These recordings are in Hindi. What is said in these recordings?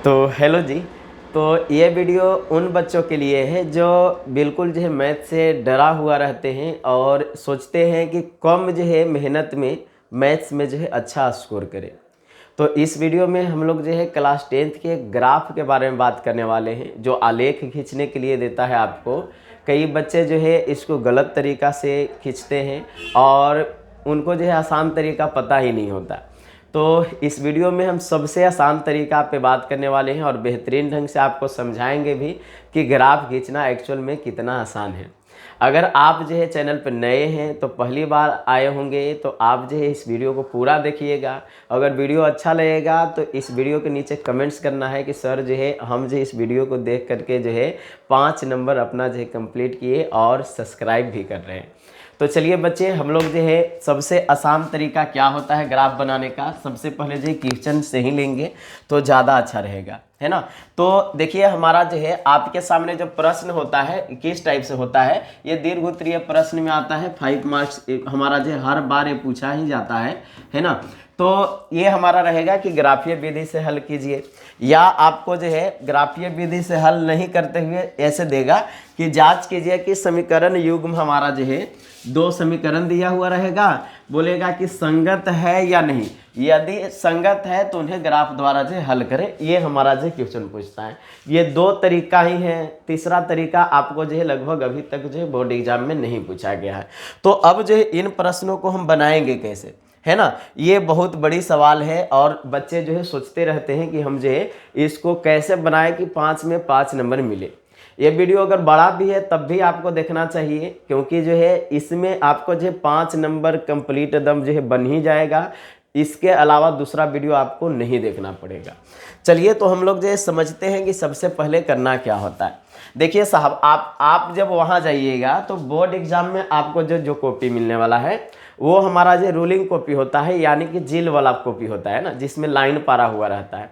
तो हेलो जी। तो ये वीडियो उन बच्चों के लिए है जो बिल्कुल जो है मैथ से डरा हुआ रहते हैं और सोचते हैं कि कम जो है मेहनत में मैथ्स में जो है अच्छा स्कोर करें। तो इस वीडियो में हम लोग जो है क्लास 10th के ग्राफ के बारे में बात करने वाले हैं, जो आलेख खींचने के लिए देता है आपको। कई बच्चे जो है इसको गलत तरीक़ा से खींचते हैं और उनको जो है आसान तरीका पता ही नहीं होता। तो इस वीडियो में हम सबसे आसान तरीका पे बात करने वाले हैं और बेहतरीन ढंग से आपको समझाएंगे भी कि ग्राफ खींचना एक्चुअल में कितना आसान है। अगर आप जो है चैनल पर नए हैं तो पहली बार आए होंगे तो आप जो है इस वीडियो को पूरा देखिएगा। अगर वीडियो अच्छा लगेगा तो इस वीडियो के नीचे कमेंट्स करना है कि सर जो है हम जो इस वीडियो को देख करके जो है 5 नंबर अपना जो है कंप्लीट किए और सब्सक्राइब भी कर रहे हैं। तो चलिए बच्चे, हम लोग जो है सबसे आसान तरीका क्या होता है ग्राफ बनाने का, सबसे पहले जो क्वेश्चन से ही लेंगे तो ज़्यादा अच्छा रहेगा, है ना। तो देखिए हमारा जो है आपके सामने जो प्रश्न होता है किस टाइप से होता है, ये दीर्घ उत्तरीय प्रश्न में आता है। 5 मार्क्स हमारा जो हर बार ये पूछा ही जाता है ना। तो ये हमारा रहेगा कि ग्राफीय विधि से हल कीजिए, या आपको जो है ग्राफीय विधि से हल नहीं करते हुए ऐसे देगा कि जांच कीजिए कि समीकरण युग्म हमारा जो है 2 समीकरण दिया हुआ रहेगा, बोलेगा कि संगत है या नहीं। यदि संगत है तो उन्हें ग्राफ द्वारा जो हल करें। ये हमारा जो क्वेश्चन पूछता है। ये 2 तरीका ही है, तीसरा तरीका आपको जो है लगभग अभी तक जो है बोर्ड एग्जाम में नहीं पूछा गया है। तो अब जो है इन प्रश्नों को हम बनाएंगे कैसे, है ना, ये बहुत बड़ी सवाल है और बच्चे जो है सोचते रहते हैं कि हम जो है इसको कैसे बनाए कि 5 में 5 नंबर मिले। ये वीडियो अगर बड़ा भी है तब भी आपको देखना चाहिए, क्योंकि जो है इसमें आपको जो है 5 नंबर कंप्लीट एकदम जो है बन ही जाएगा। इसके अलावा दूसरा वीडियो आपको नहीं देखना पड़ेगा। चलिए तो हम लोग जो है समझते हैं कि सबसे पहले करना क्या होता है। देखिए साहब, आप जब वहाँ जाइएगा तो बोर्ड एग्जाम में आपको जो कॉपी मिलने वाला है वो हमारा जो रूलिंग कॉपी होता है, यानी कि जील वाला कॉपी होता है ना, जिसमें लाइन पारा हुआ रहता है।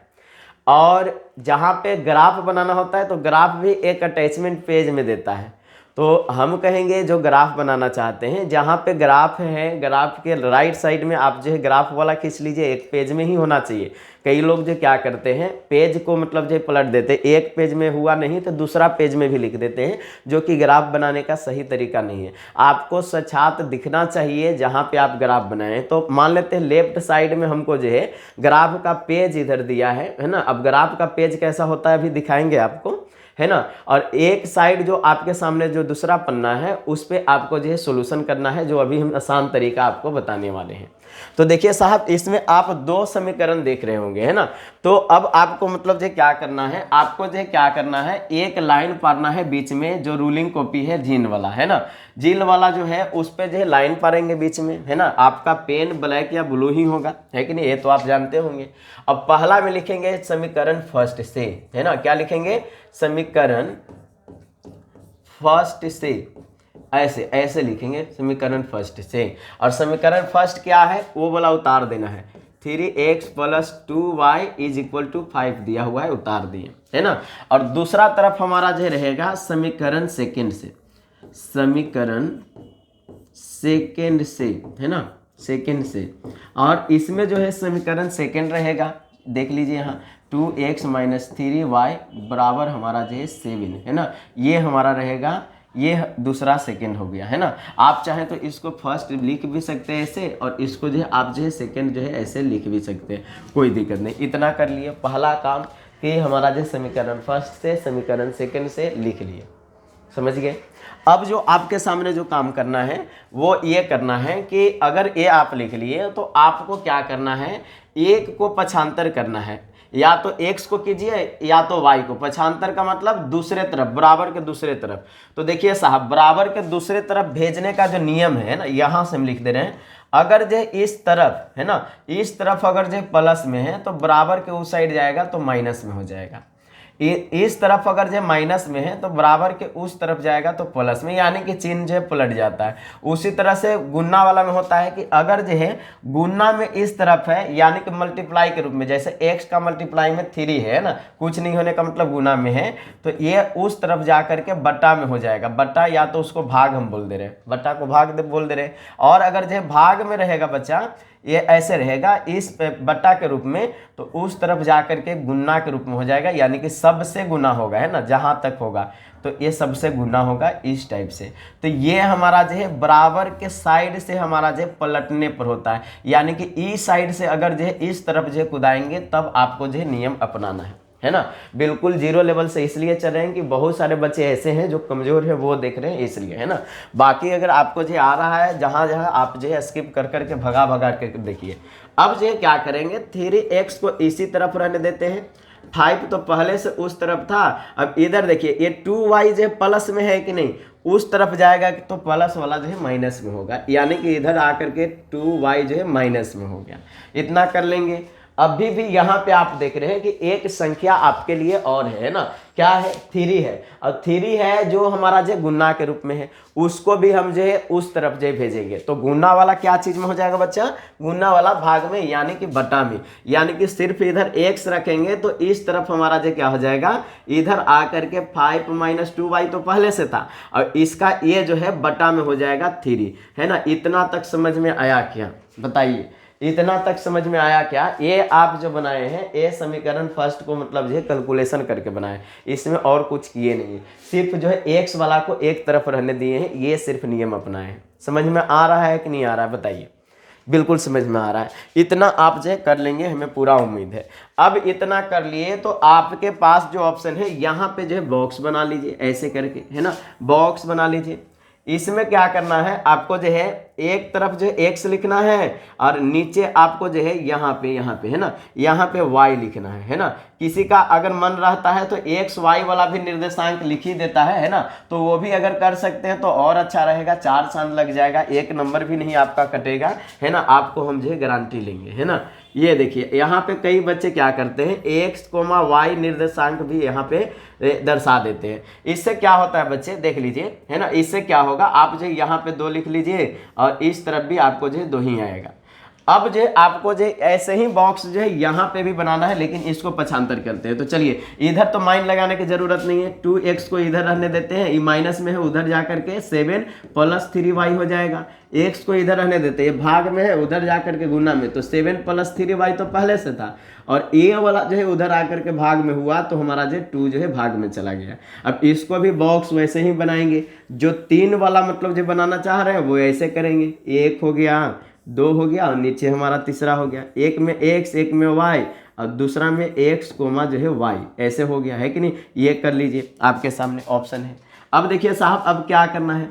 और जहाँ पे ग्राफ बनाना होता है तो ग्राफ भी एक अटैचमेंट पेज में देता है। तो हम कहेंगे जो ग्राफ बनाना चाहते हैं, जहाँ पे ग्राफ है ग्राफ के राइट साइड में आप जो है ग्राफ वाला खींच लीजिए। एक पेज में ही होना चाहिए। कई लोग जो क्या करते हैं पेज को मतलब जो पलट देते हैं, एक पेज में हुआ नहीं तो दूसरा पेज में भी लिख देते हैं, जो कि ग्राफ बनाने का सही तरीका नहीं है। आपको सछात दिखना चाहिए जहाँ पे आप ग्राफ बनाएं। तो मान लेते हैं लेफ्ट साइड में हमको जो है ग्राफ का पेज इधर दिया है ना। अब ग्राफ का पेज कैसा होता है अभी दिखाएंगे आपको, है ना। और एक साइड जो आपके सामने जो दूसरा पन्ना है उस पे आपको जो है सोल्यूशन करना है, जो अभी हम आसान तरीका आपको बताने वाले हैं। तो देखिए साहब, इसमें आप 2 समीकरण देख रहे होंगे, है ना। तो अब आपको मतलब जो क्या करना है, आपको जो क्या करना है, एक लाइन पारना है बीच में, जो रूलिंग कॉपी है जीन वाला, है ना। जील वाला जो है उस पे जो है लाइन पारेंगे बीच में, है ना। आपका पेन ब्लैक या ब्लू ही होगा, है कि नहीं, ये तो आप जानते होंगे। अब पहला में लिखेंगे समीकरण फर्स्ट से, है ना। क्या लिखेंगे, समीकरण फर्स्ट से, ऐसे लिखेंगे समीकरण फर्स्ट से। और समीकरण फर्स्ट क्या है वो वाला उतार देना है। 3x + 2y = 5 दिया हुआ है, उतार दिए, है ना। और दूसरा तरफ हमारा जो रहेगा समीकरण सेकंड से, समीकरण सेकंड से, है ना, सेकंड से। और इसमें जो है समीकरण सेकंड रहेगा, देख लीजिए यहाँ 2x - 3y बराबर हमारा जो है 7, है ना। ये हमारा रहेगा, ये दूसरा सेकंड हो गया, है ना। आप चाहें तो इसको फर्स्ट लिख भी सकते हैं ऐसे, और इसको जो है आप जो है सेकंड जो है ऐसे लिख भी सकते हैं, कोई दिक्कत नहीं। इतना कर लिए पहला काम कि हमारा जो समीकरण फर्स्ट से समीकरण सेकंड से लिख लिए, समझ गए। अब जो आपके सामने जो काम करना है वो ये करना है कि अगर ये आप लिख लिए तो आपको क्या करना है, एक को पक्षांतर करना है। या तो x को कीजिए या तो y को। पक्षांतर का मतलब दूसरे तरफ, बराबर के दूसरे तरफ। तो देखिए साहब, बराबर के दूसरे तरफ भेजने का जो नियम है ना, यहाँ से हम लिख दे रहे हैं। अगर जो इस तरफ है ना, इस तरफ अगर जो प्लस में है तो बराबर के उस साइड जाएगा तो माइनस में हो जाएगा। इस तरफ अगर जो माइनस में है तो बराबर के उस तरफ जाएगा तो प्लस में, यानी कि चिन्ह जो है पलट जाता है। उसी तरह से गुना वाला में होता है कि अगर जो है गुना में इस तरफ है, यानी कि मल्टीप्लाई के रूप में, जैसे x का मल्टीप्लाई में 3 है ना, कुछ नहीं होने का मतलब गुना में है, तो ये उस तरफ जा करके बट्टा में हो जाएगा। बट्टा या तो उसको भाग हम बोल दे रहे हैं, बट्टा को भाग बोल दे रहे हैं। और अगर जो भाग में रहेगा बच्चा, ये ऐसे रहेगा इस बट्टा के रूप में, तो उस तरफ जा करके गुना के रूप में हो जाएगा, यानी कि सबसे गुना होगा, है ना, जहाँ तक होगा तो ये सबसे गुना होगा इस टाइप से। तो ये हमारा जो है बराबर के साइड से हमारा जो है पलटने पर होता है, यानी कि इस साइड से अगर जो है इस तरफ जो है कुदाएंगे तब आपको जो है नियम अपनाना है ना। बिल्कुल जीरो लेवल से इसलिए चल रहे हैं कि बहुत सारे बच्चे ऐसे हैं जो कमज़ोर है वो देख रहे हैं इसलिए, है ना। बाकी अगर आपको जो आ रहा है जहाँ जहाँ आप जो है स्किप कर करके भगा भगा करके देखिए। अब जो है क्या करेंगे, 3x को इसी तरफ रहने देते हैं, 5 तो पहले से उस तरफ था। अब इधर देखिए ये 2y जो है प्लस में है कि नहीं, उस तरफ जाएगा तो प्लस वाला जो है माइनस में होगा, यानी कि इधर आकर के 2y जो है माइनस में हो गया। इतना कर लेंगे। अभी भी यहाँ पे आप देख रहे हैं कि एक संख्या आपके लिए और है ना, क्या है, 3 है, और 3 है जो हमारा जो गुना के रूप में है, उसको भी हम जो है उस तरफ जो भेजेंगे। तो गुना वाला क्या चीज में हो जाएगा बच्चा, गुना वाला भाग में, यानी कि बटा में, यानी कि सिर्फ इधर x रखेंगे तो इस तरफ हमारा जो क्या हो जाएगा, इधर आकर के 5 - 2y तो पहले से था, और इसका ये जो है बटा में हो जाएगा 3, है ना। इतना तक समझ में आया क्या, बताइए, इतना तक समझ में आया क्या। ये आप जो बनाए हैं ये समीकरण फर्स्ट को मतलब जो है कैलकुलेशन करके बनाए, इसमें और कुछ किए नहीं, सिर्फ जो है एक्स वाला को एक तरफ रहने दिए हैं, ये सिर्फ नियम अपनाए हैं। समझ में आ रहा है कि नहीं आ रहा है, बताइए। बिल्कुल समझ में आ रहा है। इतना आप जो है कर लेंगे, हमें पूरा उम्मीद है। अब इतना कर लिए तो आपके पास जो ऑप्शन है यहाँ पे जो है बॉक्स बना लीजिए ऐसे करके, है ना, बॉक्स बना लीजिए। इसमें क्या करना है आपको जो है, एक तरफ जो है x लिखना है और नीचे आपको जो है यहाँ पे है ना, यहाँ पे y लिखना है ना। किसी का अगर मन रहता है तो x y वाला भी निर्देशांक लिख ही देता है ना, तो वो भी अगर कर सकते हैं तो और अच्छा रहेगा, 4 चांद लग जाएगा, एक नंबर भी नहीं आपका कटेगा, है ना। आपको हम जो है गारंटी लेंगे, है ना। ये देखिए यहाँ पे कई बच्चे क्या करते हैं, x, y निर्देशांक भी यहाँ पे दर्शा देते हैं। इससे क्या होता है बच्चे, देख लीजिए, है ना, इससे क्या होगा, आप जो यहाँ पे 2 लिख लीजिए और इस तरफ भी आपको जो है 2 ही आएगा। अब जो आपको जो ऐसे ही बॉक्स जो है यहाँ पे भी बनाना है, लेकिन इसको पक्षांतर करते हैं। तो चलिए, इधर तो माइन लगाने की जरूरत नहीं है, 2x को इधर रहने देते हैं, ये माइनस में है, उधर जा करके 7 + 3y हो जाएगा। x को इधर रहने देते हैं, भाग में है, उधर जा करके गुना में, तो 7 + 3y तो पहले से था, और a वाला जो है उधर आकर के भाग में हुआ तो हमारा जो 2 जो है भाग में चला गया। अब इसको भी बॉक्स वैसे ही बनाएंगे, जो 3 वाला मतलब जो बनाना चाह रहे हैं वो ऐसे करेंगे, 1 हो गया, 2 हो गया, और नीचे हमारा तीसरा हो गया, एक में x एक में y और दूसरा में x, जो है y, ऐसे हो गया, है कि नहीं। ये कर लीजिए, आपके सामने ऑप्शन है। अब देखिए साहब, अब क्या करना है,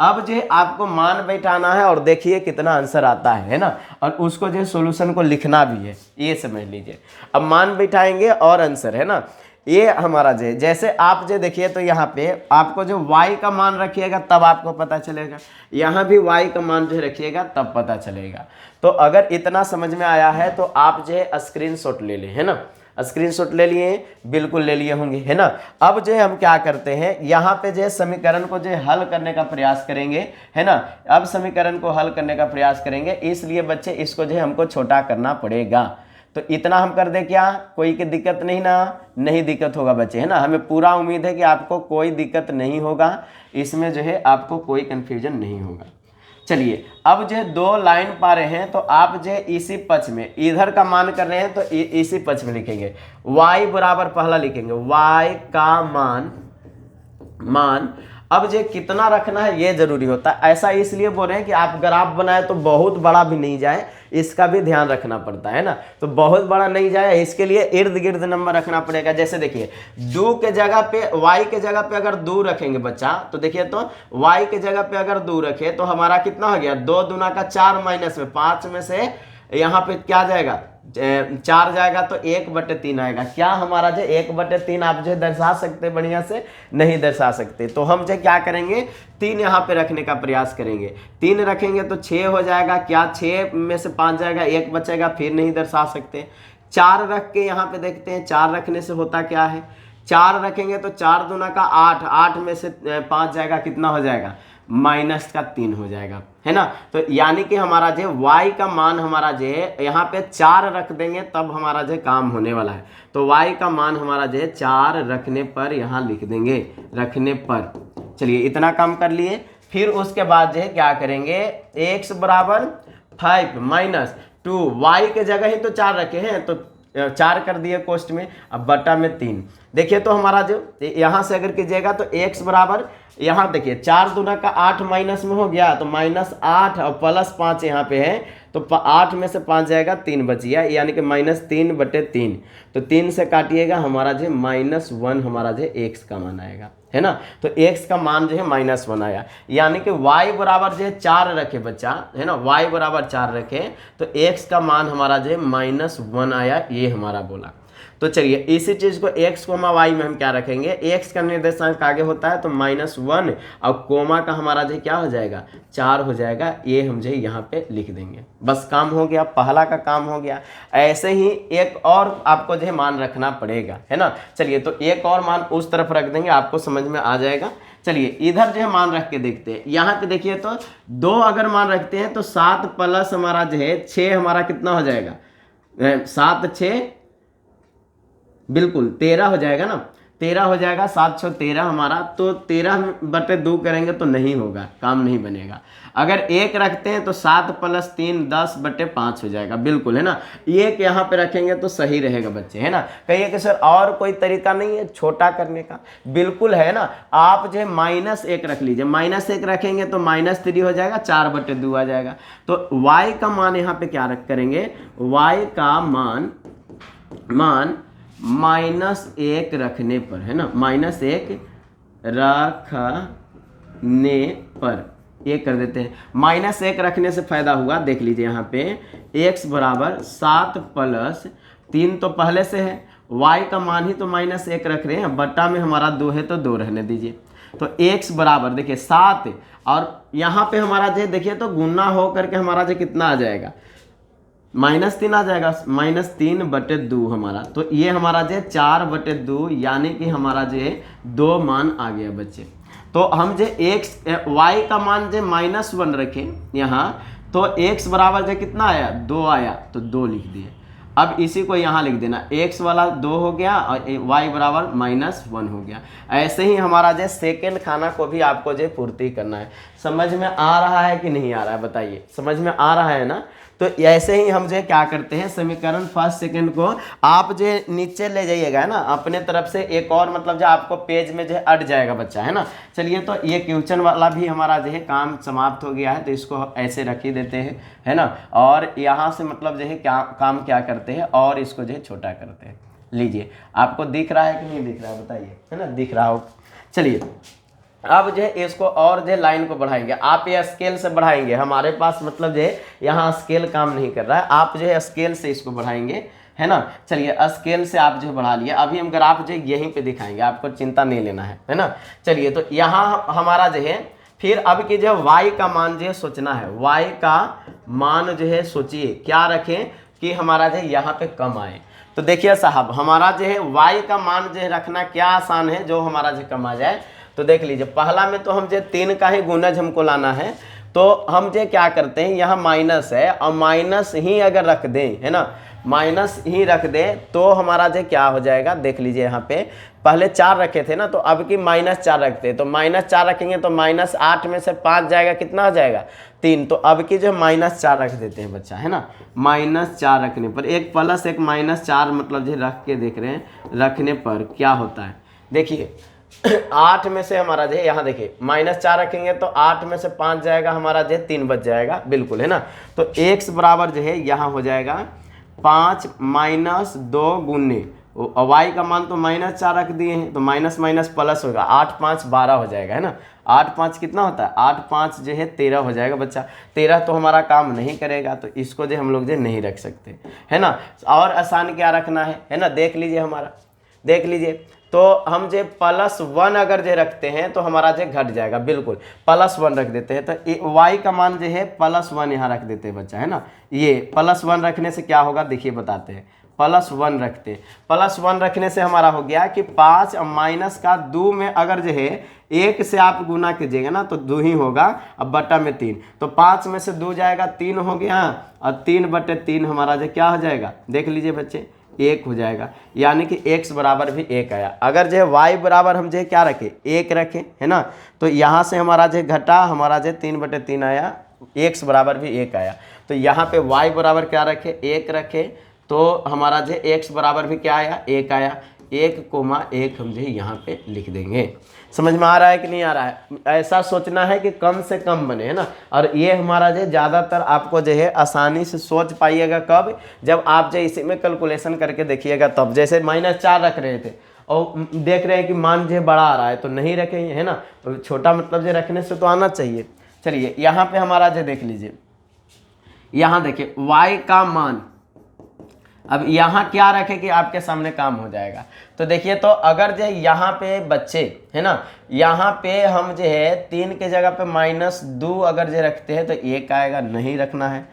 अब जो है आपको मान बैठाना है और देखिए कितना आंसर आता है ना, और उसको जो है सोल्यूशन को लिखना भी है, ये समझ लीजिए। अब मान बैठाएंगे और आंसर, है ना, ये हमारा जो है, जैसे आप जो देखिए तो यहाँ पे आपको जो y का मान रखिएगा तब आपको पता चलेगा, यहाँ भी y का मान जो रखिएगा तब पता चलेगा। तो अगर इतना समझ में आया है तो आप जो है स्क्रीनशॉट ले लें, है ना, स्क्रीनशॉट ले लिए, बिल्कुल ले लिए होंगे, है ना। अब जो है हम क्या करते हैं, यहाँ पे जो है समीकरण को जो है हल करने का प्रयास करेंगे, है ना। अब समीकरण को हल करने का प्रयास करेंगे, इसलिए बच्चे इसको जो है हमको छोटा करना पड़ेगा। तो इतना हम कर दे, क्या कोई की दिक्कत नहीं ना, नहीं दिक्कत होगा बच्चे, है ना। हमें पूरा उम्मीद है कि आपको कोई दिक्कत नहीं होगा, इसमें जो है आपको कोई कन्फ्यूजन नहीं होगा। चलिए, अब जो 2 लाइन पा रहे हैं तो आप जो इसी पक्ष में, इधर का मान कर रहे हैं तो इसी पक्ष में लिखेंगे, y बराबर पहला लिखेंगे y का मान। अब जो कितना रखना है ये जरूरी होता है, ऐसा इसलिए बोल रहे हैं कि आप ग्राफ बनाए तो बहुत बड़ा भी नहीं जाए, इसका भी ध्यान रखना पड़ता है ना। तो बहुत बड़ा नहीं जाए, इसके लिए इर्द गिर्द नंबर रखना पड़ेगा। जैसे देखिए 2 के जगह पे, y के जगह पे अगर 2 रखेंगे बच्चा, तो देखिए तो y के जगह पे अगर 2 रखे तो हमारा कितना हो गया, 2 दूना का 4 माइनस में 5 में से यहाँ पे क्या जाएगा, 4 जाएगा तो 1/3 आएगा। क्या हमारा जो 1/3 आप जो दर्शा सकते बढ़िया से, नहीं दर्शा सकते, तो हम जो क्या करेंगे, 3 यहाँ पे रखने का प्रयास करेंगे। 3 रखेंगे तो 6 हो जाएगा, क्या 6 में से 5 जाएगा, 1 बचेगा, फिर नहीं दर्शा सकते। 4 रख के यहाँ पे देखते हैं, 4 रखने से होता क्या है, 4 रखेंगे तो 4 दूना का 8, 8 में से 5 जाएगा, कितना हो जाएगा, -3 हो जाएगा, है ना। तो यानी कि हमारा जो y का मान हमारा जो यहाँ पे 4 रख देंगे तब हमारा जो काम होने वाला है। तो y का मान हमारा जो 4 रखने पर यहाँ लिख देंगे, रखने पर। चलिए, इतना काम कर लिए। फिर उसके बाद जो क्या करेंगे, x बराबर 5 माइनस 2, वाई के जगह ही तो 4 रखे हैं तो 4 कर दिए कोष्ट में, अब बटा में 3। देखिए तो हमारा जो यहाँ से अगर कीजिएगा तो x बराबर, यहाँ देखिए 4 दूना का 8 माइनस में हो गया तो -8 और +5 यहाँ पे है तो 8 में से 5 जाएगा 3 बच गया, यानी कि -3/3। तो 3 से काटिएगा हमारा जो -1 हमारा जो x का मान आएगा, है ना। तो x का मान जो है -1 आया, यानी कि y बराबर जो है 4 रखे बच्चा, है ना, y बराबर 4 रखे तो x का मान हमारा जो है -1 आया, ये हमारा बोला। तो चलिए इसी चीज को x, y में हम क्या रखेंगे, x का निर्देशांक आगे होता है तो -1 और कोमा का हमारा जो क्या हो जाएगा 4 हो जाएगा, ये हम जो यहाँ पे लिख देंगे। बस काम हो गया, पहला का काम हो गया। ऐसे ही एक और आपको जो है मान रखना पड़ेगा, है ना। चलिए तो एक और मान उस तरफ रख देंगे, आपको समझ में आ जाएगा। चलिए इधर जो है मान रख के देखते हैं। यहाँ पे देखिए तो 2 अगर मान रखते हैं तो 7 प्लस हमारा जो है 6 हमारा कितना हो जाएगा, 7 6 बिल्कुल 13 हो जाएगा ना, 13 हो जाएगा, 7 6 13 हमारा। तो 13/2 करेंगे तो नहीं होगा, काम नहीं बनेगा। अगर 1 रखते हैं तो 7 + 3 10/5 हो जाएगा, बिल्कुल, है ना। 1 यहाँ पे रखेंगे तो सही रहेगा बच्चे, है ना। कहिए कि सर और कोई तरीका नहीं है छोटा करने का, बिल्कुल है ना। आप जो है -1 रख लीजिए, -1 रखेंगे तो -3 हो जाएगा, 4/2 आ जाएगा। तो y का मान यहाँ पे क्या करेंगे, y का मान -1 रखने पर, है ना, -1 रखने पर ये कर देते हैं। -1 रखने से फायदा हुआ, देख लीजिए यहाँ पे x बराबर 7 + 3 तो पहले से है, y का मान ही तो -1 रख रहे हैं, बट्टा में हमारा 2 है तो 2 रहने दीजिए। तो x बराबर देखिए 7 और यहाँ पे हमारा जो देखिए तो गुना हो करके हमारा जो कितना आ जाएगा, -3 आ जाएगा, -3/2 हमारा। तो ये हमारा जो 4/2 यानी कि हमारा जो 2 मान आ गया बच्चे। तो हम जो y का मान जो -1 रखें यहाँ, तो x बराबर जो कितना आया 2 आया तो 2 लिख दिए। अब इसी को यहाँ लिख देना, x वाला 2 हो गया और y बराबर -1 हो गया। ऐसे ही हमारा जो सेकेंड खाना को भी आपको जो पूर्ति करना है। समझ में आ रहा है कि नहीं आ रहा है, बताइए, समझ में आ रहा है ना। तो ऐसे ही हम जो क्या करते हैं, समीकरण फर्स्ट सेकंड को आप जो नीचे ले जाइएगा ना अपने तरफ से, एक और मतलब जो आपको पेज में जो है अट जाएगा बच्चा, है ना। चलिए तो ये क्वेश्चन वाला भी हमारा जो है काम समाप्त हो गया है, तो इसको ऐसे रख ही देते हैं, है ना। और यहाँ से मतलब जो है क्या करते हैं और इसको जो है छोटा करते हैं। लीजिए आपको दिख रहा है कि नहीं दिख रहा है, बताइए, है ना, दिख रहा हो। चलिए अब जो है इसको और जो लाइन को बढ़ाएंगे, आप ये स्केल से बढ़ाएंगे, हमारे पास मतलब जो है यहाँ स्केल काम नहीं कर रहा है, आप जो है स्केल से इसको बढ़ाएंगे, है ना। चलिए स्केल से आप जो है बढ़ा लिए। अभी हम ग्राफ जो यहीं पे दिखाएंगे, आपको चिंता नहीं लेना है ना। चलिए तो यहाँ हमारा जो है फिर अब की जो y का मान जो है सोचना है, y का मान जो है सोचिए क्या रखें कि हमारा जो यहाँ पे कम आए। तो देखिए साहब हमारा जो है y का मान जो है रखना क्या आसान है, जो हमारा जो कम आ जाए। तो देख लीजिए पहला में तो हम जो 3 का ही गुणज हमको लाना है, तो हम जो क्या करते हैं यहाँ माइनस है और माइनस ही अगर रख दें, है ना, माइनस ही रख दें तो हमारा जो क्या हो जाएगा, देख लीजिए यहाँ पे पहले 4 रखे थे ना, तो अब की -4 रखते हैं, तो -4 रखेंगे तो -8 में से 5 जाएगा, कितना आ जाएगा 3। तो अब की जो -4 रख देते हैं बच्चा, है ना। -4 रखने पर एक प्लस एक -4 मतलब जो रख के देख रहे हैं, रखने पर क्या होता है देखिए 8 में से हमारा जो है यहाँ देखिए -4 रखेंगे तो 8 में से 5 जाएगा, हमारा जो 3 बच जाएगा, बिल्कुल, है ना। तो x बराबर जो है यहाँ हो जाएगा 5 - 2 गुने y का मान तो -4 रख दिए हैं, तो माइनस माइनस प्लस होगा, 8 5 12 हो जाएगा, है ना। 8 5 कितना होता है, 8 5 जो है 13 हो जाएगा बच्चा। 13 तो हमारा काम नहीं करेगा, तो इसको जो हम लोग जो नहीं रख सकते, है ना। और आसान क्या रखना है ना, देख लीजिए हमारा, देख लीजिए तो हम जो +1 अगर जो रखते हैं तो हमारा जो घट जाएगा, बिल्कुल +1 रख देते हैं। तो y का मान जो है +1 यहाँ रख देते हैं बच्चा, है ना। ये +1 रखने से क्या होगा देखिए बताते हैं, +1 रखते, +1 रखने से हमारा हो गया कि 5 माइनस का 2 में अगर जो है 1 से आप गुना कीजिएगा ना तो 2 ही होगा, अब बटा में 3, तो 5 में से 2 जाएगा 3 हो गया और 3/3 हमारा जो क्या हो जाएगा देख लीजिए बच्चे 1 हो जाएगा, यानी कि x बराबर भी 1 आया। अगर जो है y बराबर हम जो क्या रखें 1 रखें, है ना, तो यहाँ से हमारा जो घटा हमारा जो 3/3 आया, x बराबर भी 1 आया। तो यहाँ पे y बराबर क्या रखे, 1 रखे, तो हमारा जो x बराबर भी क्या आया, 1 आया। 1,1 हम जो यहाँ पे लिख देंगे। समझ में आ रहा है कि नहीं आ रहा है? ऐसा सोचना है कि कम से कम बने, है ना। और ये हमारा जो ज़्यादातर आपको जो है आसानी से सोच पाइएगा कब, जब आप जो इसी में कैलकुलेशन करके देखिएगा तब। जैसे -4 रख रहे थे और देख रहे हैं कि मान जो बड़ा आ रहा है तो नहीं रखेंगे, है ना। तो छोटा मतलब जो रखने से तो आना चाहिए। चलिए यहाँ पे हमारा जो देख लीजिए, यहाँ देखिए y का मान, अब यहाँ क्या रखे कि आपके सामने काम हो जाएगा। तो देखिए, तो अगर जो यहाँ पे बच्चे, है ना, यहाँ पे हम जो है 3 के जगह पे -2 अगर जो रखते हैं तो 1 आएगा, नहीं रखना है।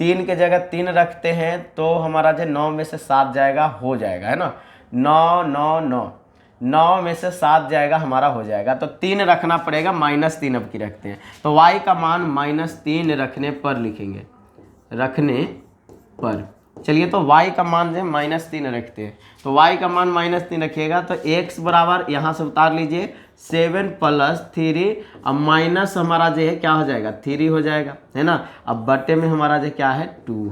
3 के जगह 3 रखते हैं तो हमारा जो 9 में से 7 जाएगा, हो जाएगा, है ना। 9 9 9 9 में से 7 जाएगा, हमारा हो जाएगा। तो 3 रखना पड़ेगा, -3 अब की रखते हैं। तो y का मान -3 रखने पर लिखेंगे, रखने पर। चलिए, तो y का मान जो है -3 रखते हैं। तो y का मान -3 रखिएगा तो x बराबर यहाँ से उतार लीजिए 7 + 3, अब माइनस हमारा जो है क्या हो जाएगा, 3 हो जाएगा, है ना। अब बटे में हमारा जो क्या है, 2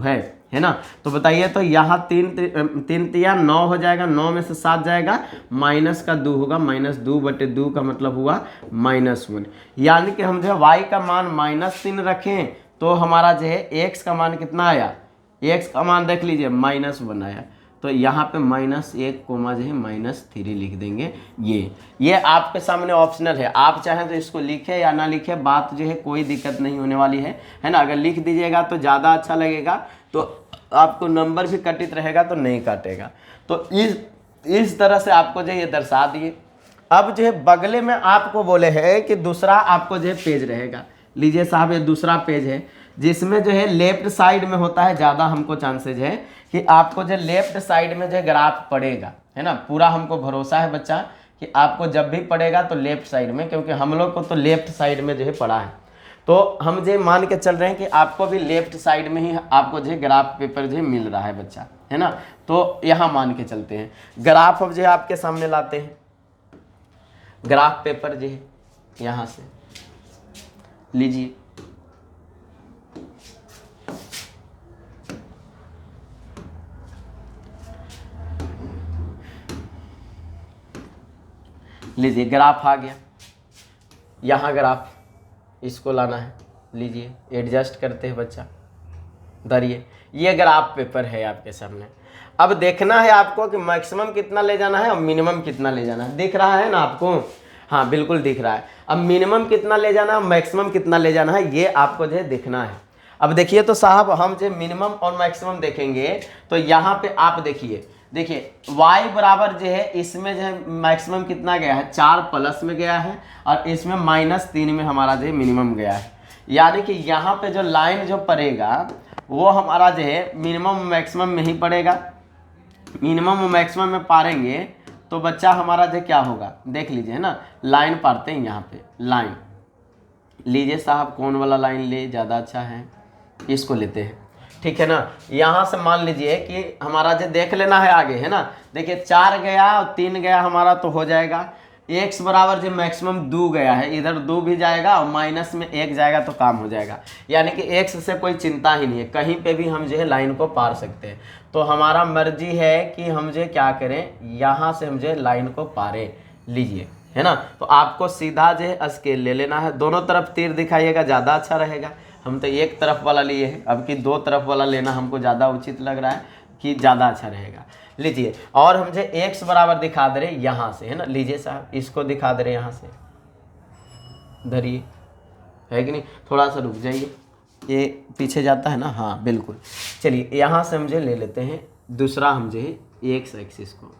है ना। तो बताइए, तो यहाँ 3 तिया 9 हो जाएगा, 9 में से 7 जाएगा, माइनस का 2 होगा, -2 बटे 2 का मतलब हुआ -1। यानी कि हम जो है y का मान -3 रखें तो हमारा जो है x का मान कितना आया, x का मान देख लीजिए -1 आया। तो यहाँ पे -1 कोमा जो है -3 लिख देंगे। ये आपके सामने ऑप्शनल है, आप चाहें तो इसको लिखे या ना लिखे, बात जो है कोई दिक्कत नहीं होने वाली है ना। अगर लिख दीजिएगा तो ज़्यादा अच्छा लगेगा, तो आपको नंबर भी कटित रहेगा, तो नहीं काटेगा। तो इस तरह से आपको जो ये दर्शा दिए। अब जो है बगले में आपको बोले हैं कि दूसरा आपको जो है पेज रहेगा। लीजिए साहब, ये दूसरा पेज है जिसमें जो है लेफ्ट साइड में होता है ज़्यादा हमको चांसेज है कि आपको जो लेफ्ट साइड में जो ग्राफ पड़ेगा, है ना। पूरा हमको भरोसा है बच्चा कि आपको जब भी पड़ेगा तो लेफ्ट साइड में, क्योंकि हम लोग को तो लेफ्ट साइड में जो है पड़ा है। तो हम जो मान के चल रहे हैं कि आपको भी लेफ्ट साइड में ही आपको जो है ग्राफ पेपर जो है मिल रहा है बच्चा, है ना। तो यहाँ मान के चलते हैं, ग्राफ अब जो है आपके सामने लाते हैं। ग्राफ पेपर जो है यहाँ से लीजिए, लीजिए ग्राफ आ गया। यहाँ ग्राफ इसको लाना है, लीजिए एडजस्ट करते हैं बच्चा, धरिए। ये ग्राफ पेपर है आपके सामने। अब देखना है आपको कि मैक्सिमम कितना ले जाना है और मिनिमम कितना ले जाना है। दिख रहा है ना आपको? हाँ बिल्कुल दिख रहा है। अब मिनिमम कितना ले जाना है, मैक्सिमम कितना ले जाना है, ये आपको जो है देखना है। अब देखिए, तो साहब हम जो मिनिमम और मैक्सिमम देखेंगे तो यहाँ पे आप देखिए y बराबर जो है, इसमें जो है मैक्सिमम कितना गया है, 4 प्लस में गया है, और इसमें -3 में हमारा जो है मिनिमम गया है। यानी कि यहाँ पे जो लाइन जो पड़ेगा वो हमारा जो है मिनिमम मैक्सिमम में ही पड़ेगा। मिनिमम मैक्सिमम में पारेंगे तो बच्चा हमारा जो क्या होगा, देख लीजिए, है ना। लाइन पारते हैं यहाँ पे, लाइन लीजिए साहब, कौन वाला लाइन ले, ज़्यादा अच्छा है, इसको लेते हैं, ठीक है ना। यहाँ से मान लीजिए कि हमारा जो देख लेना है आगे, है ना। देखिए 4 गया और 3 गया हमारा, तो हो जाएगा x बराबर जो मैक्सिमम 2 गया है, इधर 2 भी जाएगा और माइनस में 1 जाएगा तो काम हो जाएगा। यानी कि x से कोई चिंता ही नहीं है, कहीं पे भी हम जो है लाइन को पार सकते हैं। तो हमारा मर्जी है कि हम जो क्या करें, यहाँ से हम जो लाइन को पारें, लीजिए, है ना। तो आपको सीधा जो है स्केल ले लेना है, दोनों तरफ तीर दिखाइएगा, ज़्यादा अच्छा रहेगा। हम तो एक तरफ वाला लिए हैं, अब कि 2 तरफ वाला लेना हमको ज़्यादा उचित लग रहा है, कि ज़्यादा अच्छा रहेगा। लीजिए, और हम जो x बराबर दिखा दे रहे यहाँ से, है ना। लीजिए साहब, इसको दिखा दे रहे यहाँ से, धरिए, है कि नहीं। थोड़ा सा रुक जाइए, ये पीछे जाता है ना, हाँ बिल्कुल। चलिए यहाँ से हम जो ले लेते हैं दूसरा, हम जो है x एक्सिस को,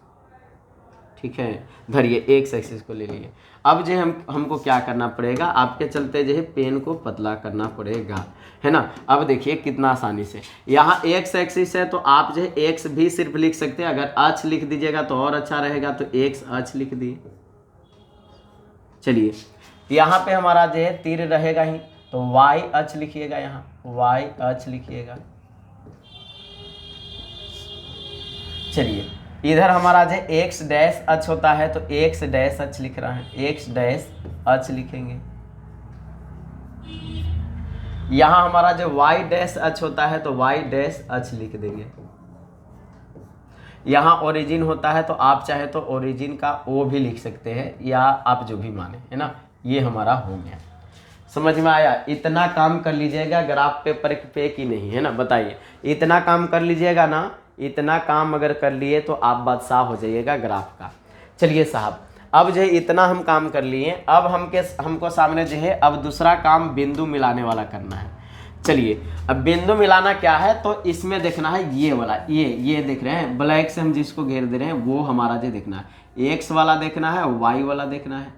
ठीक है, धरिए x एक्सिस को ले लिए। अब जो हमको क्या करना पड़ेगा, आपके चलते जो है पेन को पतला करना पड़ेगा, है ना। अब देखिए कितना आसानी से, यहाँ x एक्सिस है तो आप जो है x भी सिर्फ लिख सकते हैं, अगर अक्ष लिख दीजिएगा तो और अच्छा रहेगा, तो x अक्ष लिख दिए। चलिए यहाँ पे हमारा जो है तीर रहेगा ही, तो y अक्ष लिखिएगा, यहाँ y अक्ष लिखिएगा। चलिए इधर हमारा जो x डैश अक्ष होता है तो x डैश अक्ष लिख रहा है, x डैश अक्ष लिखेंगे। यहाँ हमारा जो y डैश अक्ष होता है तो y डैश अक्ष लिख देंगे। यहाँ ओरिजिन होता है तो आप चाहे तो ओरिजिन का ओ भी लिख सकते हैं, या आप जो भी माने, है ना। ये हमारा हो गया, समझ में आया। इतना काम कर लीजिएगा, ग्राफ पेपर पे की नहीं, है ना, बताइए। इतना काम कर लीजिएगा ना, इतना काम अगर कर लिए तो आप बादशाह हो जाइएगा ग्राफ का। चलिए साहब, अब जो है इतना हम काम कर लिए, अब हमको सामने जो है अब दूसरा काम बिंदु मिलाने वाला करना है। चलिए, अब बिंदु मिलाना क्या है, तो इसमें देखना है ये वाला, ये देख रहे हैं ब्लैक से हम जिसको घेर दे रहे हैं वो हमारा जो देखना है, एक्स वाला देखना है, वाई वाला देखना है,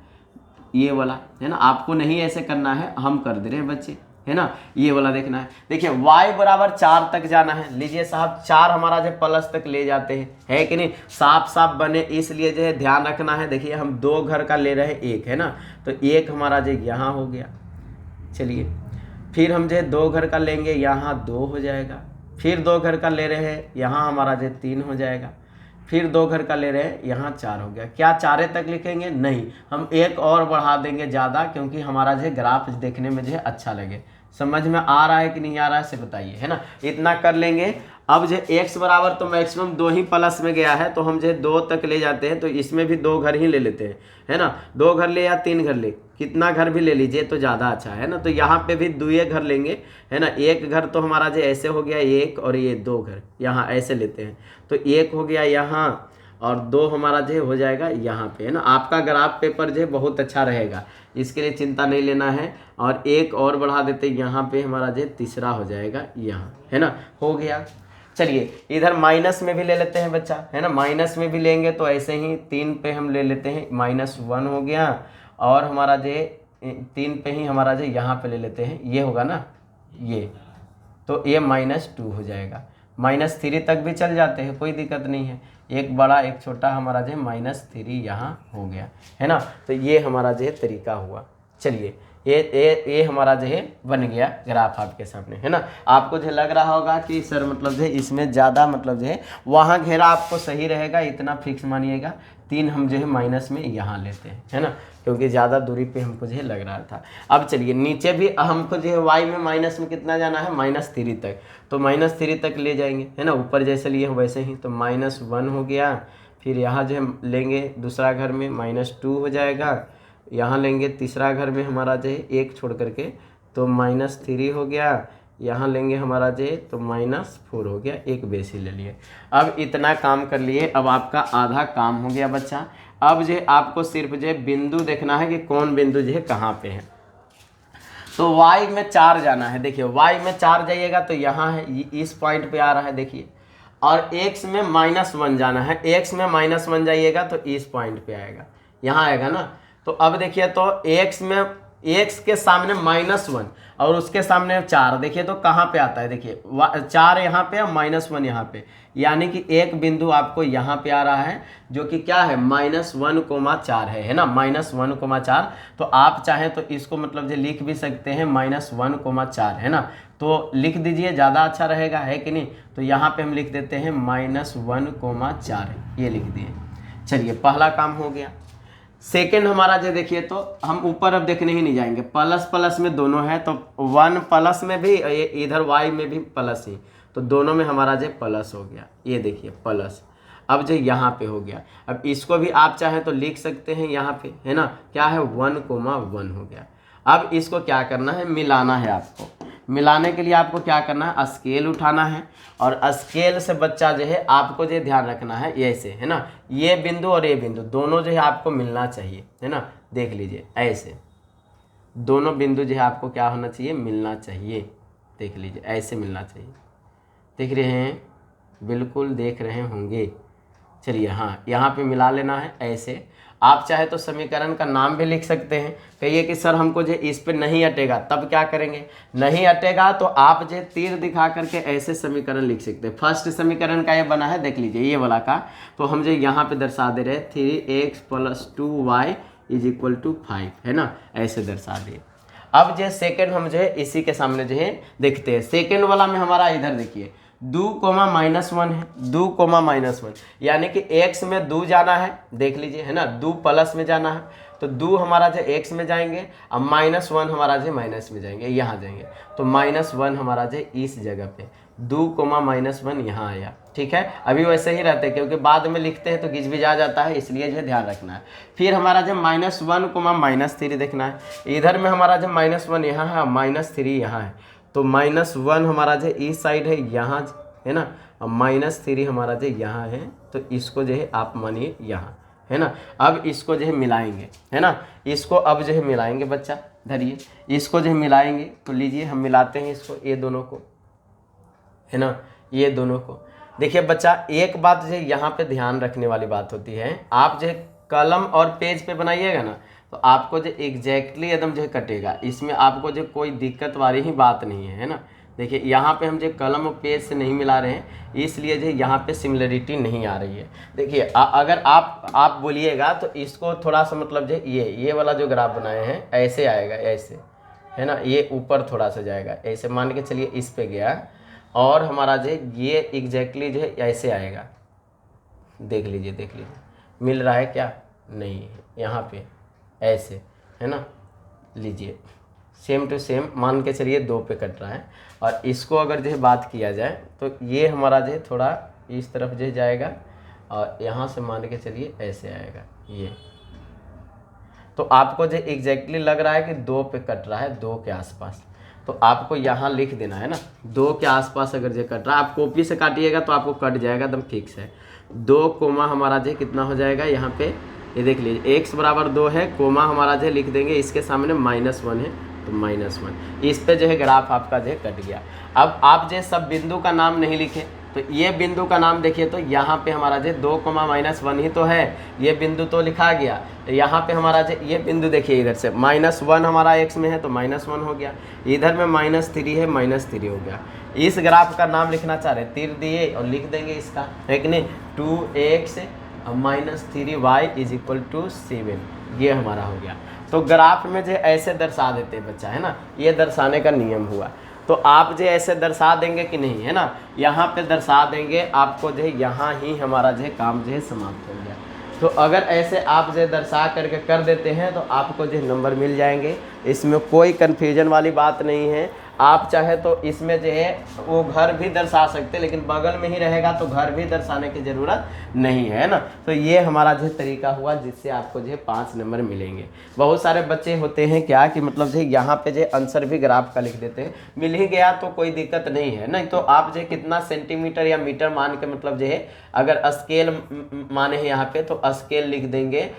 ये वाला, है ना। आपको नहीं ऐसे करना है, हम कर दे रहे हैं बच्चे, है ना। ये वाला देखना है। देखिए y बराबर 4 तक जाना है। लीजिए साहब, 4 हमारा जो प्लस तक ले जाते हैं, है कि नहीं, साफ साफ बने, इसलिए जो है ध्यान रखना है। देखिए हम 2 घर का ले रहे हैं, 1 है ना, तो 1 हमारा जो यहाँ हो गया। चलिए, फिर हम जो 2 घर का लेंगे, यहाँ 2 हो जाएगा। फिर 2 घर का ले रहे हैं, यहाँ हमारा जो 3 हो जाएगा। फिर 2 घर का ले रहे हैं, यहाँ 4 हो गया। क्या 4 तक लिखेंगे? नहीं, हम 1 और बढ़ा देंगे ज़्यादा, क्योंकि हमारा जो ग्राफ देखने में जो है अच्छा लगे। समझ में आ रहा है कि नहीं आ रहा है, से बताइए, है ना। इतना कर लेंगे। अब जो x बराबर तो मैक्सिमम 2 ही प्लस में गया है, तो हम जो 2 तक ले जाते हैं, तो इसमें भी 2 घर ही ले लेते हैं, है ना। 2 घर ले या 3 घर ले, कितना घर भी ले लीजिए तो ज़्यादा अच्छा है ना। तो यहाँ पे भी 2 घर लेंगे, है ना। 1 घर तो हमारा जो ऐसे हो गया 1, और ये 2 घर यहाँ ऐसे लेते हैं, तो 1 हो गया यहाँ, और 2 हमारा जो हो जाएगा यहाँ पे, है ना। आपका ग्राफ पेपर जो है बहुत अच्छा रहेगा, इसके लिए चिंता नहीं लेना है। और 1 और बढ़ा देते हैं, यहाँ पे हमारा जो तीसरा हो जाएगा यहाँ, है ना, हो गया। चलिए, इधर माइनस में भी ले लेते हैं बच्चा, है ना। माइनस में भी लेंगे तो ऐसे ही 3 पे हम ले लेते हैं, -1 हो गया। और हमारा जो 3 पे ही हमारा जो यहाँ पे ले लेते हैं, ये होगा ना, ये तो ये -2 हो जाएगा। -3 तक भी चल जाते हैं, कोई दिक्कत नहीं है। एक बड़ा एक छोटा हमारा जो -3 यहाँ हो गया, है ना। तो ये हमारा जो तरीका हुआ। चलिए, ये हमारा जो है बन गया ग्राफ आपके सामने, है ना। आपको जो लग रहा होगा कि सर मतलब जो इसमें ज़्यादा मतलब जो है वहाँ घेरा आपको सही रहेगा, इतना फिक्स मानिएगा। 3 हम जो है माइनस में यहाँ लेते हैं, है ना, क्योंकि ज़्यादा दूरी पे हमको जो है लग रहा था। अब चलिए, नीचे भी हमको जो है वाई में माइनस में कितना जाना है, -3 तक, तो -3 तक ले जाएंगे, है ना। ऊपर जैसे लिए हैं वैसे ही, तो -1 हो गया। फिर यहाँ जो हम लेंगे दूसरा घर में -2 हो जाएगा। यहाँ लेंगे तीसरा घर में हमारा जो है 1 छोड़ करके, तो -3 हो गया। यहाँ लेंगे हमारा जो है तो -4 हो गया, 1 बेसी ले लिए। अब इतना काम कर लिए, अब आपका आधा काम हो गया बच्चा। अब जो है आपको सिर्फ जो है बिंदु देखना है कि कौन बिंदु जो है कहाँ पे है। तो y में 4 जाना है। देखिए y में 4 जाइएगा तो यहाँ है, इस पॉइंट पे आ रहा है, देखिए। और x में -1 जाना है, x में -1 जाइएगा तो इस पॉइंट पे आएगा, यहाँ आएगा ना। तो अब देखिए, तो x के सामने -1 और उसके सामने 4, देखिए तो कहाँ पे आता है, देखिए 4 यहाँ पे और -1 यहाँ पे, यानी कि एक बिंदु आपको यहाँ पे आ रहा है, जो कि क्या है, -1,4 है ना, -1,4। तो आप चाहें तो इसको मतलब जो लिख भी सकते हैं -1,4, है ना। तो लिख दीजिए, ज़्यादा अच्छा रहेगा, है कि नहीं। तो यहाँ पे हम लिख देते हैं -1,4, ये लिख दिए। चलिए, पहला काम हो गया। सेकेंड हमारा जो देखिए, तो हम ऊपर अब देखने ही नहीं जाएंगे, प्लस प्लस में दोनों है, तो 1 प्लस में भी, इधर y में भी प्लस ही, तो दोनों में हमारा जो प्लस हो गया, ये देखिए प्लस। अब जो यहाँ पे हो गया, अब इसको भी आप चाहें तो लिख सकते हैं यहाँ पे, है ना, क्या है 1,1 हो गया। अब इसको क्या करना है, मिलाना है आपको। मिलाने के लिए आपको क्या करना है, स्केल उठाना है, और स्केल से बच्चा जो है आपको जो ध्यान रखना है, ऐसे, है ना, ये बिंदु और ये बिंदु दोनों जो है आपको मिलना चाहिए, है ना। देख लीजिए, ऐसे दोनों बिंदु जो है आपको क्या होना चाहिए, मिलना चाहिए। देख लीजिए, ऐसे मिलना चाहिए। देख रहे हैं, बिल्कुल देख रहे होंगे। चलिए, हाँ, यहाँ पे मिला लेना है ऐसे। आप चाहे तो समीकरण का नाम भी लिख सकते हैं। कहिए कि सर हमको जो इस पे नहीं अटेगा, तब क्या करेंगे, नहीं अटेगा तो आप जो तीर दिखा करके ऐसे समीकरण लिख सकते हैं। फर्स्ट समीकरण का ये बना है, देख लीजिए, ये वाला का, तो हम जो यहाँ पे दर्शा दे रहे हैं 3x + 2y = 5, है ना, ऐसे दर्शा दिए। अब जो सेकेंड हम जो है इसी के सामने जो है देखते हैं। सेकेंड वाला में हमारा इधर देखिए 2, -1 है, 2, -1, यानी कि x में 2 जाना है, देख लीजिए, है ना, 2 प्लस में जाना है, तो 2 हमारा जो एक्स में जाएंगे, अब -1 हमारा जो माइनस में जाएंगे, यहाँ जाएंगे, तो -1 हमारा जो इस जगह पे 2 -1 यहाँ आया। ठीक है, अभी वैसे ही रहते हैं क्योंकि बाद में लिखते हैं तो गिजबिजा जाता है, इसलिए जो है ध्यान रखना है। फिर हमारा जो -1 -3 देखना है, इधर में हमारा जो -1 यहाँ है, -3 यहाँ है, तो -1 हमारा जो इस साइड है, यहाँ है ना, अब -3 हमारा जो यहाँ है, तो इसको जो है आप मानिए यहाँ है ना। अब इसको जो है मिलाएंगे, है ना, इसको अब जो है मिलाएंगे बच्चा, धरिए, इसको जो है मिलाएंगे, तो लीजिए हम मिलाते हैं इसको, ये दोनों को, है ना, ये दोनों को। देखिए बच्चा, एक बात जो है यहाँ पे ध्यान रखने वाली बात होती है, आप जो है कलम और पेज पे बनाइएगा ना, तो आपको जो एग्जैक्टली एकदम जो है कटेगा, इसमें आपको जो कोई दिक्कत वाली ही बात नहीं है ना। देखिए यहाँ पे हम जो कलम और पेज से नहीं मिला रहे हैं, इसलिए जो यहाँ पे सिमिलरिटी नहीं आ रही है। देखिए अगर आप बोलिएगा तो इसको थोड़ा सा मतलब जो ये वाला जो ग्राफ बनाए हैं ऐसे आएगा, ऐसे, है ना, ये ऊपर थोड़ा सा जाएगा, ऐसे मान के चलिए इस पे गया, और हमारा जो ये एग्जैक्टली जो है ऐसे आएगा। देख लीजिए मिल रहा है क्या, नहीं है, यहाँ पे ऐसे, है ना, लीजिए सेम टू सेम मान के चलिए 2 पे कट रहा है। और इसको अगर जो है बात किया जाए तो ये हमारा जो है थोड़ा इस तरफ जो जाएगा, और यहाँ से मान के चलिए ऐसे आएगा ये, तो आपको जो एग्जैक्टली लग रहा है कि 2 पे कट रहा है, 2 के आसपास, तो आपको यहाँ लिख देना है ना, 2 के आसपास अगर जो कट रहा है, आप कॉपी से काटिएगा तो आपको कट जाएगा, एकदम फिक्स है। 2 कोमा हमारा जो कितना हो जाएगा यहाँ पे, ये देख लीजिए, x बराबर 2 है, कोमा हमारा जो लिख देंगे, इसके सामने -1 है, तो -1, इस पे जो है ग्राफ आपका जो है कट गया। अब आप जो सब बिंदु का नाम नहीं लिखे, तो ये बिंदु का नाम देखिए, तो यहाँ पे हमारा जो 2, -1 ही तो है, ये बिंदु तो लिखा गया, तो यहाँ पे हमारा जो ये बिंदु देखिए, इधर से -1 हमारा x में है तो -1 हो गया, इधर में -3 है, -3 हो गया। इस ग्राफ का नाम लिखना चाह रहे, तीर दिए और लिख देंगे इसका, है कि नहीं, 2x -3y = 7, ये हमारा हो गया। तो ग्राफ में जो ऐसे दर्शा देते हैं बच्चा, है ना, ये दर्शाने का नियम हुआ। तो आप जो ऐसे दर्शा देंगे कि नहीं, है ना, यहाँ पे दर्शा देंगे, आपको जो है यहाँ ही हमारा जो है काम जो है समाप्त हो गया। तो अगर ऐसे आप जो दर्शा करके कर देते हैं तो आपको जो नंबर मिल जाएंगे, इसमें कोई कन्फ्यूजन वाली बात नहीं है। आप चाहे तो इसमें जो है वो घर भी दर्शा सकते, लेकिन बगल में ही रहेगा तो घर भी दर्शाने की ज़रूरत नहीं है ना। तो ये हमारा जो तरीका हुआ जिससे आपको जो है 5 नंबर मिलेंगे। बहुत सारे बच्चे होते हैं क्या कि मतलब जो यहाँ पे जो आंसर भी ग्राफ का लिख देते हैं, मिल ही गया तो कोई दिक्कत नहीं है, नहीं तो आप जो कितना सेंटीमीटर या मीटर मान के मतलब जो है अगर स्केल माने हैं यहाँ पे तो स्केल लिख देंगे।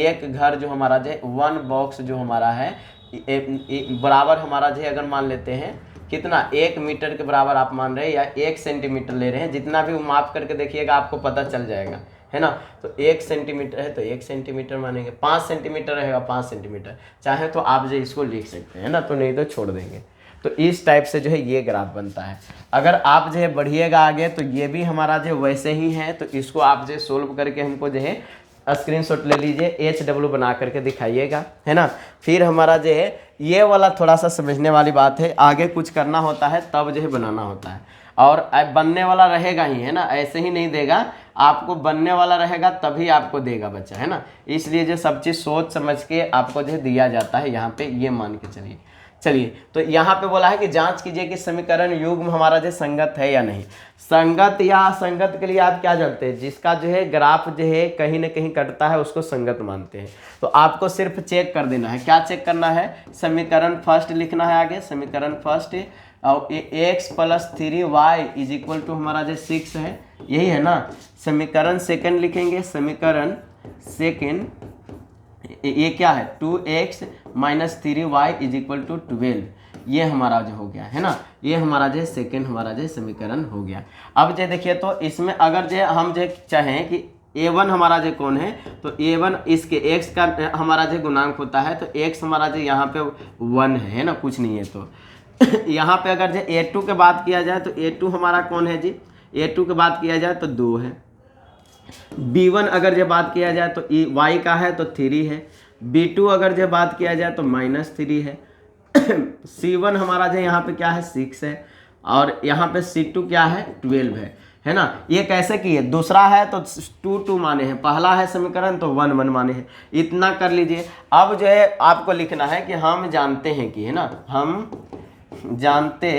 एक घर जो हमारा जो है 1 बॉक्स जो हमारा है बराबर हमारा जो अगर मान लेते हैं कितना 1 मीटर के बराबर आप मान रहे हैं या 1 सेंटीमीटर ले रहे हैं, जितना भी वो माप करके देखिएगा आपको पता चल जाएगा, है ना। तो 1 सेंटीमीटर है तो 1 सेंटीमीटर मानेंगे, 5 सेंटीमीटर रहेगा 5 सेंटीमीटर, चाहे तो आप जो इसको लिख सकते हैं ना, तो नहीं तो छोड़ देंगे। तो इस टाइप से जो है ये ग्राफ बनता है। अगर आप जो है बढ़िएगा आगे तो ये भी हमारा जो वैसे ही है, तो इसको आप जो सोल्व करके हमको जो है स्क्रीनशॉट ले लीजिए, HW बना करके दिखाइएगा, है ना। फिर हमारा जो है ये वाला थोड़ा सा समझने वाली बात है, आगे कुछ करना होता है तब जो है बनाना होता है, और बनने वाला रहेगा ही, है ना, ऐसे ही नहीं देगा आपको, बनने वाला रहेगा तभी आपको देगा बच्चा, है ना। इसलिए जो सब चीज़ सोच समझ के आपको जो दिया जाता है यहाँ पे, ये मान के चलिए। तो यहाँ पे बोला है कि जांच कीजिए कि समीकरण युग्म हमारा जो संगत है या नहीं। संगत या असंगत के लिए आप क्या जानते हैं, जिसका जो है ग्राफ जो है कहीं ना कहीं कटता है उसको संगत मानते हैं। तो आपको सिर्फ चेक कर देना है, क्या चेक करना है, समीकरण फर्स्ट लिखना है आगे, समीकरण फर्स्ट और x + 3y = हमारा जो 6 है, यही है ना। समीकरण सेकंड लिखेंगे, समीकरण सेकंड ये क्या है 2x - 3y = 12, ये हमारा जो हो गया, है ना। ये हमारा जो सेकंड हमारा जो समीकरण हो गया। अब जो देखिए तो इसमें अगर जो हम जो चाहें कि a1 हमारा जो कौन है, तो a1 इसके x का हमारा जो गुणांक होता है, तो x हमारा जो यहाँ पे 1 है ना, कुछ नहीं है। तो यहाँ पे अगर जो a2 के बात किया जाए तो a2 हमारा कौन है जी, a2 के बात किया जाए तो 2 है। b1 अगर जो बात किया जाए तो y का है तो 3 है। b2 अगर जो बात किया जाए तो -3 है। c1 हमारा जो यहाँ पे क्या है 6 है, और यहाँ पे c2 क्या है 12 है है ना। ये कैसे किए, दूसरा है तो 2 2 माने हैं, पहला है समीकरण तो 1 1 माने हैं, इतना कर लीजिए। अब जो है आपको लिखना है कि हम जानते हैं कि, है ना, हम जानते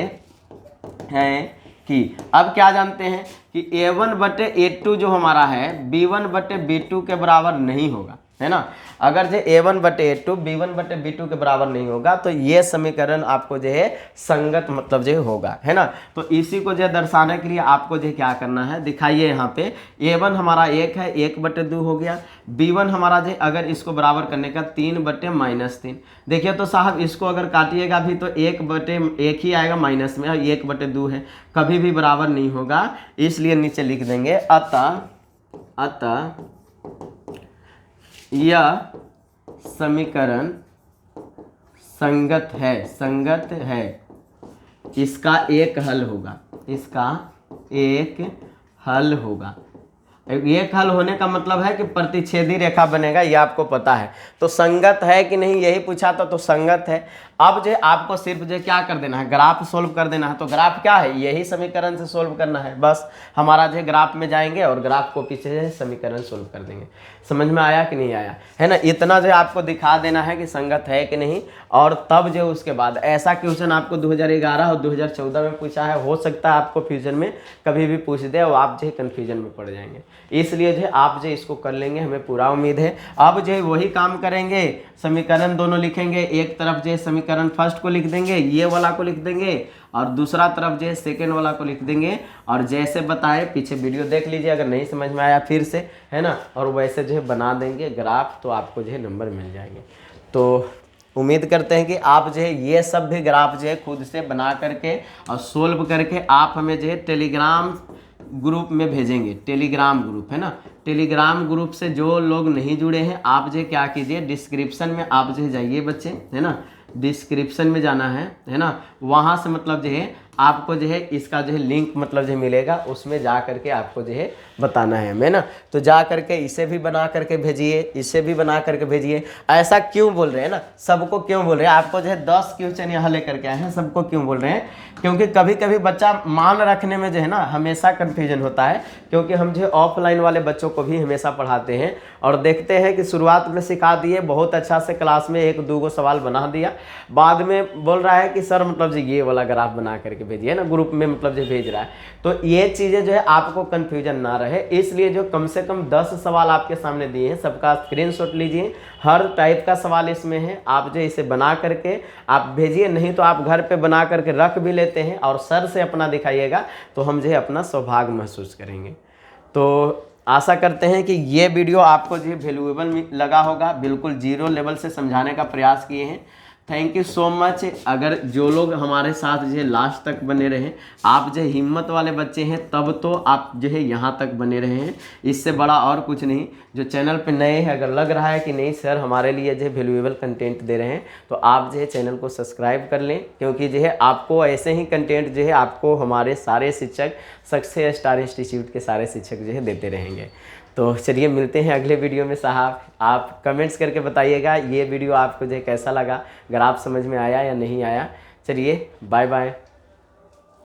हैं कि, अब क्या जानते हैं कि a1 बटे a2 जो हमारा है b1 बटे b2 के बराबर नहीं होगा, है ना। अगर जो a1 बटे a2 b1 बटे b2 के बराबर नहीं होगा तो ये समीकरण आपको जो है संगत मतलब जो होगा, है ना। तो इसी को जो दर्शाने के लिए आपको जो क्या करना है, दिखाइए यहाँ पे a1 हमारा 1 है, 1 बटे 2 हो गया, b1 हमारा जो अगर इसको बराबर करने का 3 बटे -3, देखिए तो साहब इसको अगर काटिएगा भी तो 1 बटे 1 ही आएगा, माइनस में 1 बटे 2 है, कभी भी बराबर नहीं होगा, इसलिए नीचे लिख देंगे अतः यह समीकरण संगत है, इसका एक हल होगा, एक हल होने का मतलब है कि प्रतिच्छेदी रेखा बनेगा, ये आपको पता है। तो संगत है कि नहीं यही पूछा था, तो संगत है। अब जो आपको सिर्फ जो क्या कर देना है, ग्राफ सोल्व कर देना है। तो ग्राफ क्या है, यही समीकरण से सोल्व करना है, बस हमारा जो ग्राफ में जाएंगे और ग्राफ को पीछे से समीकरण सोल्व कर देंगे। समझ में आया कि नहीं आया, है ना। इतना जो आपको दिखा देना है कि संगत है कि नहीं, और तब जो उसके बाद ऐसा क्वेश्चन आपको 2011 और 2014 में पूछा है, हो सकता है आपको फ्यूचर में कभी भी पूछ दे और आप जो कन्फ्यूजन में पड़ जाएंगे, इसलिए जो आप जो इसको कर लेंगे, हमें पूरा उम्मीद है। अब जो वही काम करेंगे, समीकरण दोनों लिखेंगे, एक तरफ जो समीकरण फर्स्ट को लिख देंगे, ये वाला को लिख देंगे, और दूसरा तरफ जो सेकेंड वाला को लिख देंगे, और जैसे बताए पीछे वीडियो देख लीजिए अगर नहीं समझ में आया फिर से, है ना, और वैसे जो बना देंगे ग्राफ, तो आपको जो नंबर मिल जाएंगे। तो उम्मीद करते हैं कि आप जो ये सब भी ग्राफ जो खुद से बना करके और सोल्व करके आप हमें जो टेलीग्राम ग्रुप में भेजेंगे। टेलीग्राम ग्रुप, है ना, टेलीग्राम ग्रुप से जो लोग नहीं जुड़े हैं, आप जो क्या कीजिए, डिस्क्रिप्शन में आप जो जाइए बच्चे, है ना, डिस्क्रिप्शन में जाना है ना, वहाँ से मतलब जो है आपको जो है इसका जो है लिंक मतलब जो मिलेगा, उसमें जा करके आपको जो है बताना है हमें ना। तो जा करके इसे भी बना करके भेजिए, इसे भी बना करके भेजिए। ऐसा क्यों बोल रहे हैं ना, सबको क्यों बोल रहे हैं, आपको जो है 10 क्वेश्चन यहाँ लेकर के आए हैं, सबको क्यों बोल रहे हैं, क्योंकि कभी कभी बच्चा मान रखने में जो है ना हमेशा कन्फ्यूजन होता है, क्योंकि हम जो ऑफलाइन वाले बच्चों को भी हमेशा पढ़ाते हैं और देखते हैं कि शुरुआत में सिखा दिए बहुत अच्छा से, क्लास में 1-2 सवाल बना दिया, बाद में बोल रहा है कि सर मतलब जो ये वाला ग्राफ बना करके भेजिए ना, ग्रुप में मतलब जो भेज रहा है। तो ये चीज़ें जो है आपको कन्फ्यूजन ना रहे, इसलिए जो कम से कम 10 सवाल आपके सामने दिए हैं, सबका स्क्रीनशॉट लीजिए, हर टाइप का सवाल इसमें है, आप जो इसे बना करके आप भेजिए, नहीं तो आप घर पे बना करके रख भी लेते हैं और सर से अपना दिखाइएगा, तो हम जो है अपना सौभाग्य महसूस करेंगे। तो आशा करते हैं कि ये वीडियो आपको जो वैल्यूएबल लगा होगा, बिल्कुल जीरो लेवल से समझाने का प्रयास किए हैं। Thank you so much. अगर जो लोग हमारे साथ जो है लास्ट तक बने रहे, आप जो हिम्मत वाले बच्चे हैं, तब तो आप जो है यहाँ तक बने रहे हैं, इससे बड़ा और कुछ नहीं। जो चैनल पे नए हैं, अगर लग रहा है कि नहीं सर हमारे लिए जो है वैल्यूएबल कंटेंट दे रहे हैं, तो आप जो है चैनल को सब्सक्राइब कर लें, क्योंकि जो है आपको ऐसे ही कंटेंट जो है आपको हमारे सारे शिक्षक, सक्सेस स्टार इंस्टीट्यूट के सारे शिक्षक जो है देते रहेंगे। तो चलिए मिलते हैं अगले वीडियो में साहब। आप कमेंट्स करके बताइएगा ये वीडियो आपको जो कैसा लगा, अगर आप समझ में आया या नहीं आया। चलिए बाय बाय।